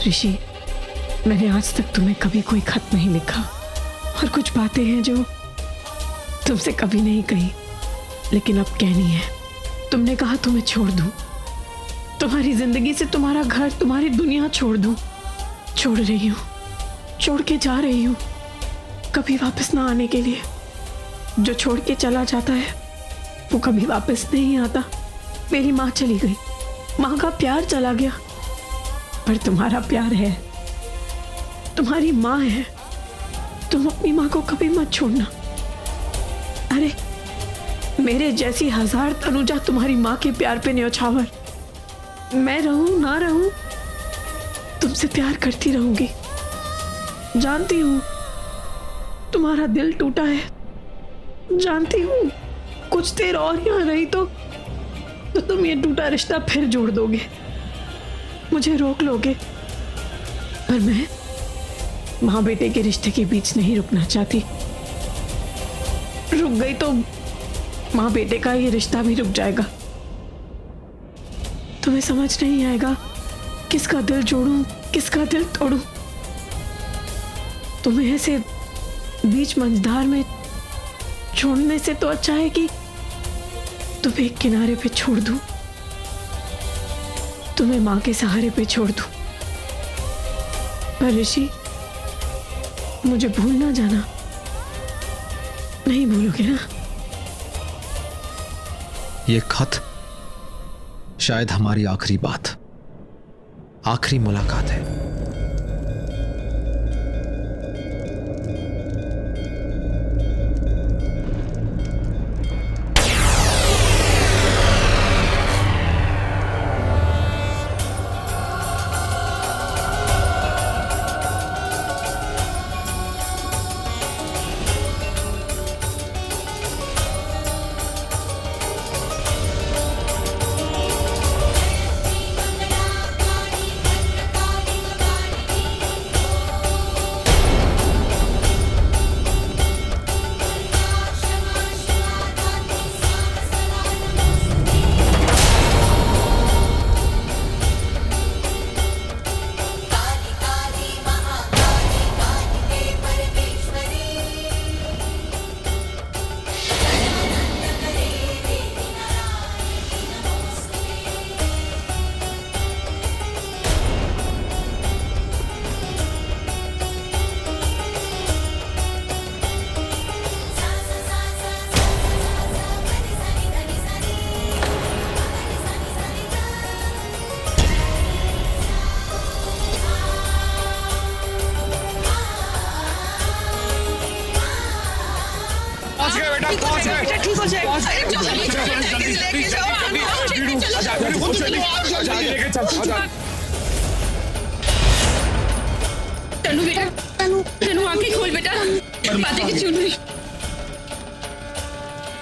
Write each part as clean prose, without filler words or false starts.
ऋषि, मैंने आज तक तुम्हें कभी कोई खत नहीं लिखा और कुछ बातें हैं जो तुमसे कभी नहीं कही, लेकिन अब कहनी है। तुमने कहा तुम्हें छोड़ दूं, तुम्हारी जिंदगी से तुम्हारा घर, तुम्हारी दुनिया छोड़ दूं। छोड़ रही हूं, छोड़ के जा रही हूं, कभी वापस ना आने के लिए। जो छोड़ के चला जाता है वो कभी वापस नहीं आता। मेरी माँ चली गई, माँ का प्यार चला गया, पर तुम्हारा प्यार है, तुम्हारी माँ है। तुम अपनी माँ को कभी मत छोड़ना। अरे मेरे जैसी 1000 तनुजा तुम्हारी माँ के प्यार पे न्यौछावर। मैं रहूं ना रहूं, तुमसे प्यार करती रहूंगी। जानती हूं तुम्हारा दिल टूटा है, जानती हूं कुछ देर और यहाँ रही तो तुम ये टूटा रिश्ता फिर जोड़ दोगे, मुझे रोक लोगे। पर मैं माँ बेटे के रिश्ते के बीच नहीं रुकना चाहती। रुक गई तो माँ बेटे का ये रिश्ता भी रुक जाएगा। तुम्हें समझ नहीं आएगा किसका दिल जोड़ूं, किसका दिल तोड़ूं। तुम्हें ऐसे बीच मंझधार में छोड़ने से तो अच्छा है कि तुम्हें एक किनारे पे छोड़ दूं, तुम्हें माँ के सहारे पे छोड़ दूं। पर ऋषि, मुझे भूल ना जाना, नहीं भूलोगे ना? ये खत शायद हमारी आखिरी बात, आखिरी मुलाकात है। ठीक हो जाएगा। लेके जाओ, तनु बेटा, तनु आंखें खोल बेटा, बातें की चुन रही।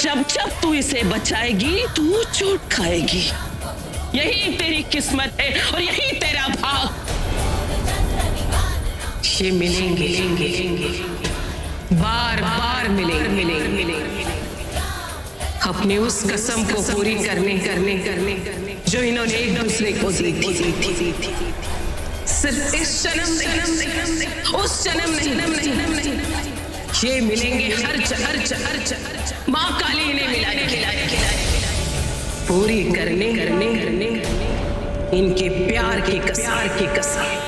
जब जब तू इसे बचाएगी तू चोट खाएगी। यही तेरी किस्मत है और यही तेरा भाग। ये मिलेंगे, बार बार मिलेंगे। अपने उस कसम को पूरी करने जो इन्होंने एक दूसरे को दी थी। सिर्फ इस जन्म, उस जन्म नहीं। ये मिलेंगे हर जन्म। माँ काली इन्हें मिलाए पूरी करने इनके प्यार की कसम।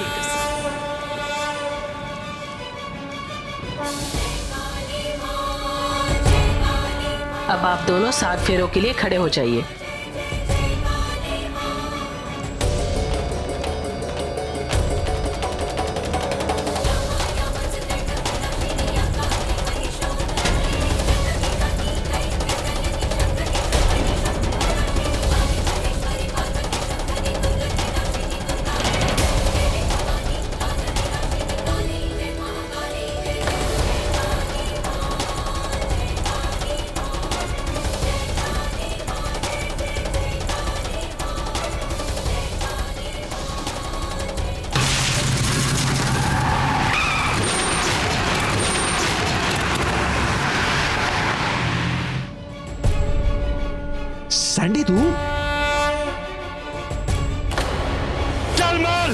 अब आप दोनों 7 फेरों के लिए खड़े हो जाइए। सैंडी तू चल मार।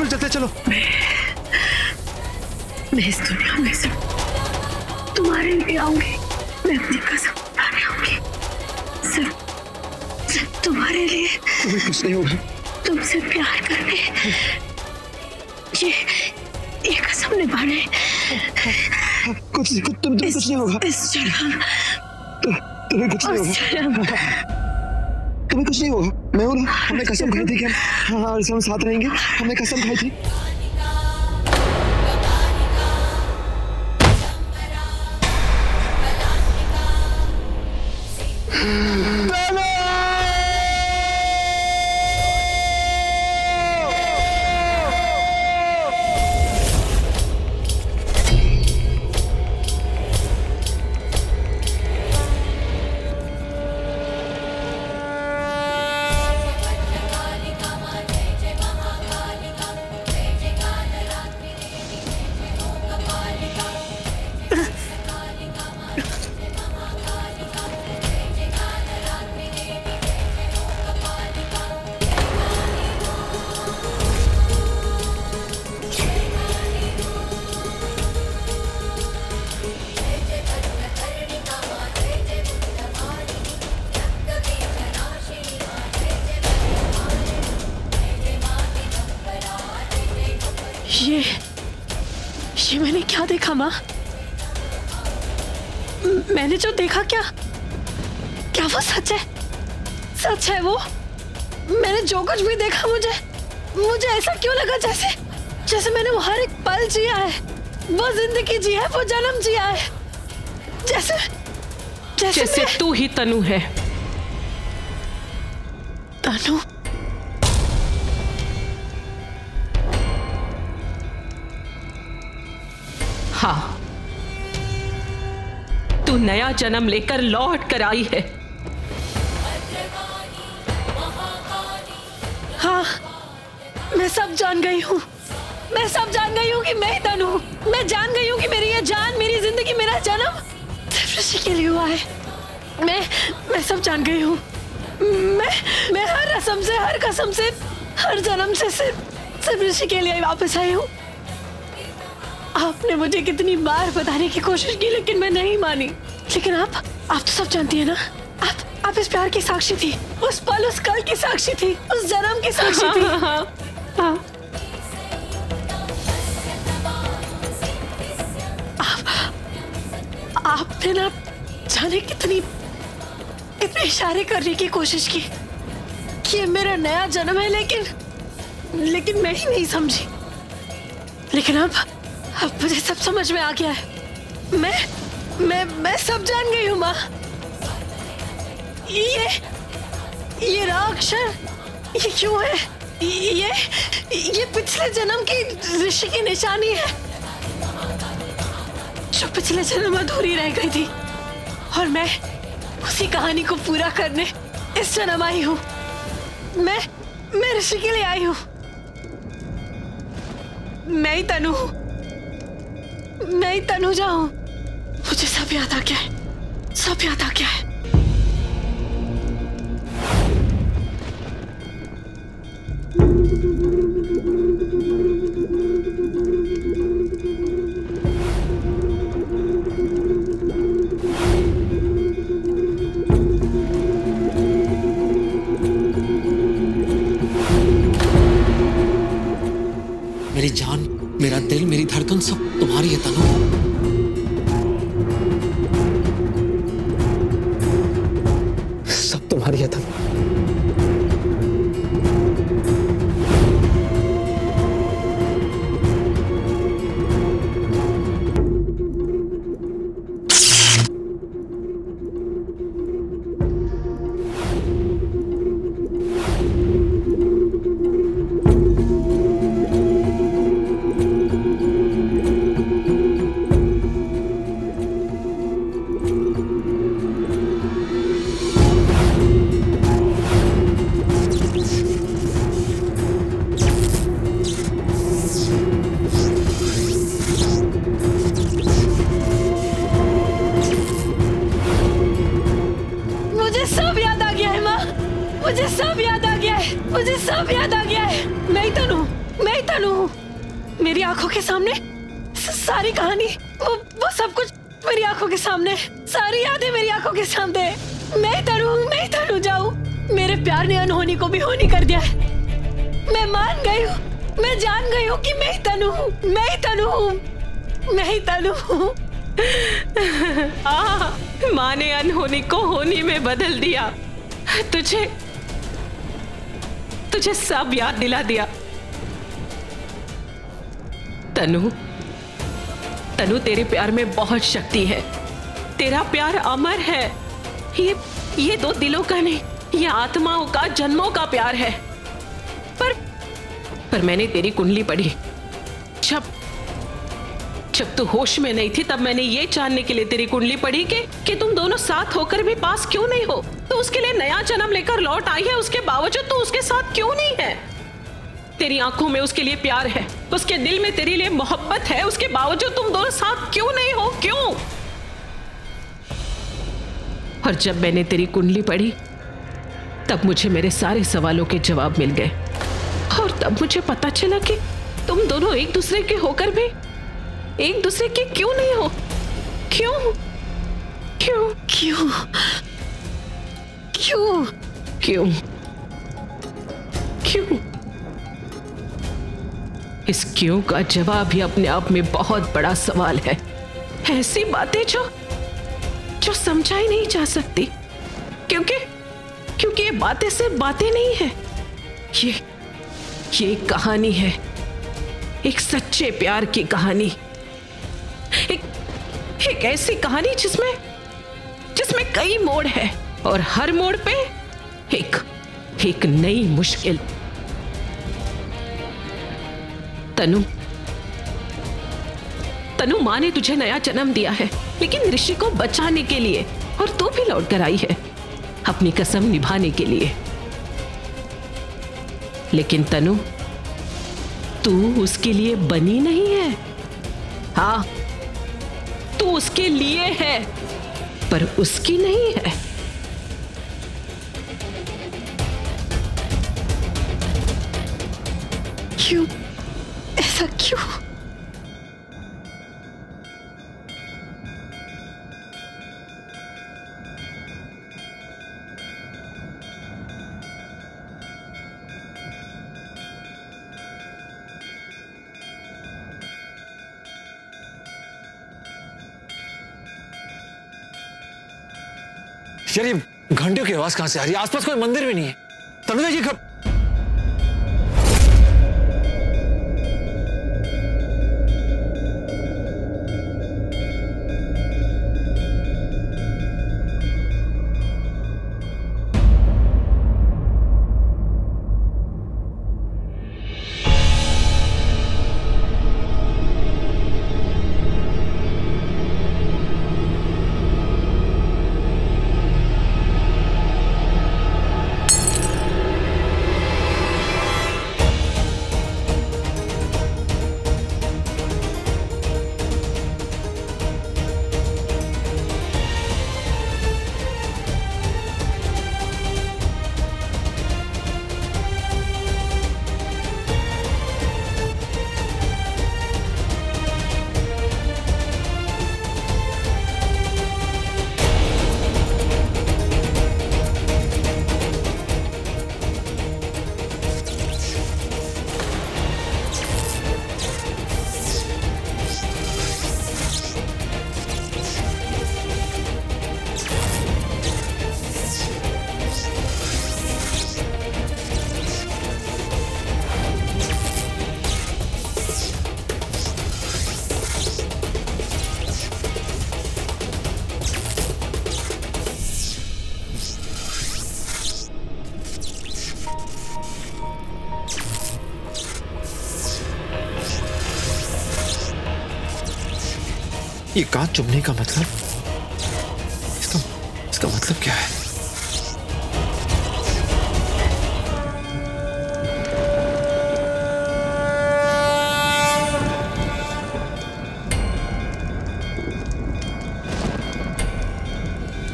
चलो चलते चलो। मैं इस दुनिया में सिर्फ तुम्हारे लिए आऊंगी। मैं अपनी कसम उठाने आऊंगी, सिर्फ तुम्हारे लिए। तुम्हें कुछ नहीं होगा। तुमसे प्यार करने, ये कसम निभाने। कुछ तुम्हें कुछ नहीं होगा। इस जन्म, तुम्हें कुछ नहीं होगा। तुम्हें कुछ नहीं होगा। मैं हूं ना, हमने कसम खाई थी कि हम साथ रहेंगे। हमने कसम खाई थी। ये मैंने क्या देखा माँ? मैंने जो देखा, क्या वो सच है? सच है वो? मैंने जो कुछ भी देखा, मुझे ऐसा क्यों लगा जैसे मैंने वो हर एक पल जिया है, वो जिंदगी जी है, वो जन्म जिया है, जैसे तू ही तनु है। तनु? हाँ, तू नया जन्म लेकर लौट कर आई है। हाँ, मैं सब जान गई हूँ। मैं सब जान गई हूँ कि मैं ही तनु हूँ। मैं जान गई हूँ कि मेरी ये जान, मेरी जिंदगी, मेरा जन्म सिर्फ ऋषि के लिए हुआ है। मैं सब जान गई हूँ। मैं हर रस्म से, हर कसम से, हर जन्म से सिर्फ ऋषि के लिए वापस आई हूँ। आपने मुझे कितनी बार बताने की कोशिश की, लेकिन मैं नहीं मानी। लेकिन आप तो सब जानती है ना। आप इस प्यार की साक्षी थी, उस पल, उस कल की साक्षी थी, उस जन्म की साक्षी थी। हाँ। आपने ना जाने कितनी इशारे करने की कोशिश की कि ये मेरा नया जन्म है, लेकिन मैं ही नहीं समझी। लेकिन अब मुझे सब समझ में आ गया है। मैं सब जान गई हूँ माँ। ये राक्षर ये क्यों है? ये पिछले जन्म की ऋषि की निशानी है, जो पिछले जन्म अधूरी रह गई थी, और मैं उसी कहानी को पूरा करने इस जन्म आई हूँ। मैं ऋषि के लिए आई हूँ। मैं ही तनु हूँ, मैं ही तनुजा हूँ। मुझे सब याद आ गया है, सब याद आ गया है। मेरी जान, मेरा दिल, मेरी धड़कन सब तुम्हारी है तनु। सब तुम्हारी है तनु। मुझे सब याद आ गया है। मैं ही तनु तनु, मेरी आंखों के सामने सारी कहानी, वो सब कुछ मेरी आंखों के सामने, सारी यादें मेरी आंखों के सामने। मैं तनु जाऊं, मेरे प्यार ने अनहोनी को भी होनी कर दिया है। मैं मान गई हूँ, मैं जान गई हूँ कि मैं ही तनु हूँ। माँ ने अनहोनी को होनी में बदल दिया, तुझे सब याद दिला दिया। तनु, तेरे प्यार में बहुत शक्ति है, तेरा प्यार अमर है। ये दो दिलों का नहीं, ये आत्माओं का, जन्मों का प्यार है। पर मैंने तेरी कुंडली पढ़ी, जब तू होश में नहीं थी, तब मैंने ये जानने के लिए तेरी कुंडली पढ़ी कि तुम दोनों साथ होकर भी पास क्यों नहीं हो। तो उसके लिए नया जन्म लेकर लौट आई है, उसके बावजूद तू उसके साथ क्यों नहीं है। तेरी आंखों में उसके लिए प्यार है, उसके दिल में तेरे लिए मोहब्बत है, उसके बावजूद तुम दोनों साथ क्यों नहीं हो, क्यों। और जब मैंने तेरी कुंडली पढ़ी, तब मुझे मेरे सारे सवालों के जवाब मिल गए। और तब मुझे पता चला कि तुम दोनों एक दूसरे के होकर भी एक दूसरे के क्यों नहीं हो। क्यों? इस क्यों का जवाब ही अपने आप में बहुत बड़ा सवाल है। ऐसी बातें जो समझा ही नहीं जा सकती, क्योंकि ये बातें सिर्फ बातें नहीं है, ये एक कहानी है, एक सच्चे प्यार की कहानी, एक ऐसी कहानी जिसमें कई मोड़ है और हर मोड़ पे एक नई मुश्किल। तनु, माँ ने तुझे नया जन्म दिया है, लेकिन ऋषि को बचाने के लिए, और तू भी लौट कर आई है अपनी कसम निभाने के लिए। लेकिन तनु, तू उसके लिए बनी नहीं है। हाँ, तू उसके लिए है, पर उसकी नहीं है। क्यों? ऐसा क्यों? यार, ये घंटियों की आवाज कहां से आ रही है? आसपास कोई मंदिर भी नहीं है। तनुजा जी कब? ये कांच चुभने का मतलब, इसका मतलब क्या है?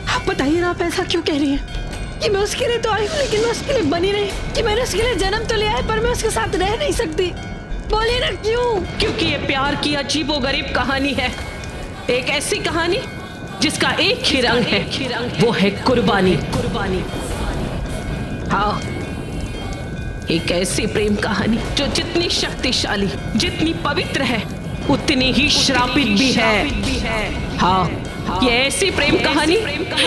आप बताइए ना, आप ऐसा क्यों कह रही हैं कि मैं उसके लिए तो आई हूँ, लेकिन मैं उसके लिए बनी नहीं, कि मैंने उसके लिए जन्म तो लिया है, पर मैं उसके साथ रह नहीं सकती। बोलिए ना क्यों? क्योंकि ये प्यार की अजीबोगरीब कहानी है। एक ऐसी कहानी जिसका एक ही रंग है, वो है कुर्बानी। हाँ, एक ऐसी प्रेम कहानी जो जितनी शक्तिशाली, जितनी पवित्र है, उतनी ही श्रापित भी है। हाँ, ये ऐसी प्रेम कहानी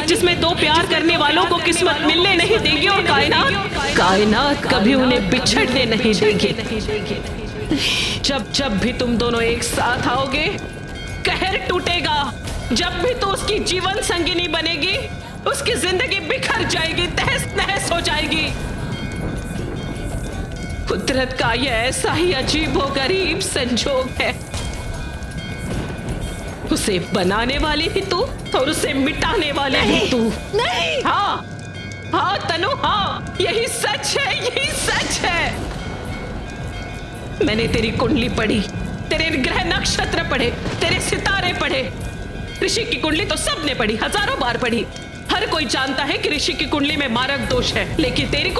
जिसमें दो प्यार करने वालों को किस्मत मिलने नहीं देगी और कायनात कभी उन्हें बिछड़ने नहीं देगी। जब भी तुम दोनों एक साथ आओगे, कहर टूटेगा। जब भी तो उसकी जीवन संगिनी बनेगी, उसकी जिंदगी बिखर जाएगी, तहस नहस हो जाएगी। कुदरत का यह ऐसा ही अजीबोगरीब संजोग है। उसे बनाने वाली भी तू और उसे मिटाने वाली भी तू। नहीं। हाँ तनु, हाँ, यही सच है, यही सच है। मैंने तेरी कुंडली पढ़ी, तेरे ग्रह नक्षत्र पढ़े, तेरे सितारे पढ़े। ऋषि की कुंडली तो सबने पढ़ी, हजारों बार पढ़ी। हर कोई जानता है कि ऋषि की कुंडली में मारक दोष है, लेकिन तेरी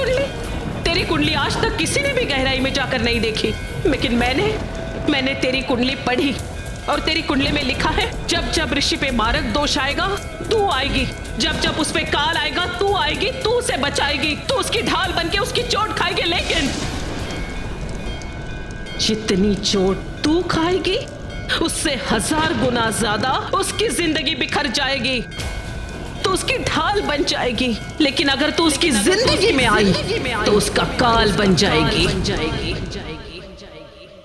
कुंडली आज तक किसी ने भी गहराई में जाकर नहीं देखी। लेकिन मैंने तेरी कुंडली पढ़ी और तेरी कुंडली में लिखा है, जब ऋषि पे मारक दोष आएगा तू आएगी, जब उस पे काल आएगा तू आएगी, तू उसे बचाएगी, तू उसकी ढाल बनके उसकी चोट खाएगी। लेकिन जितनी चोट तू खाएगी उससे 1000 गुना ज्यादा उसकी जिंदगी बिखर जाएगी, तो उसकी ढाल बन जाएगी। लेकिन अगर तू उसकी जिंदगी में आई तो उसका काल बन जाएगी।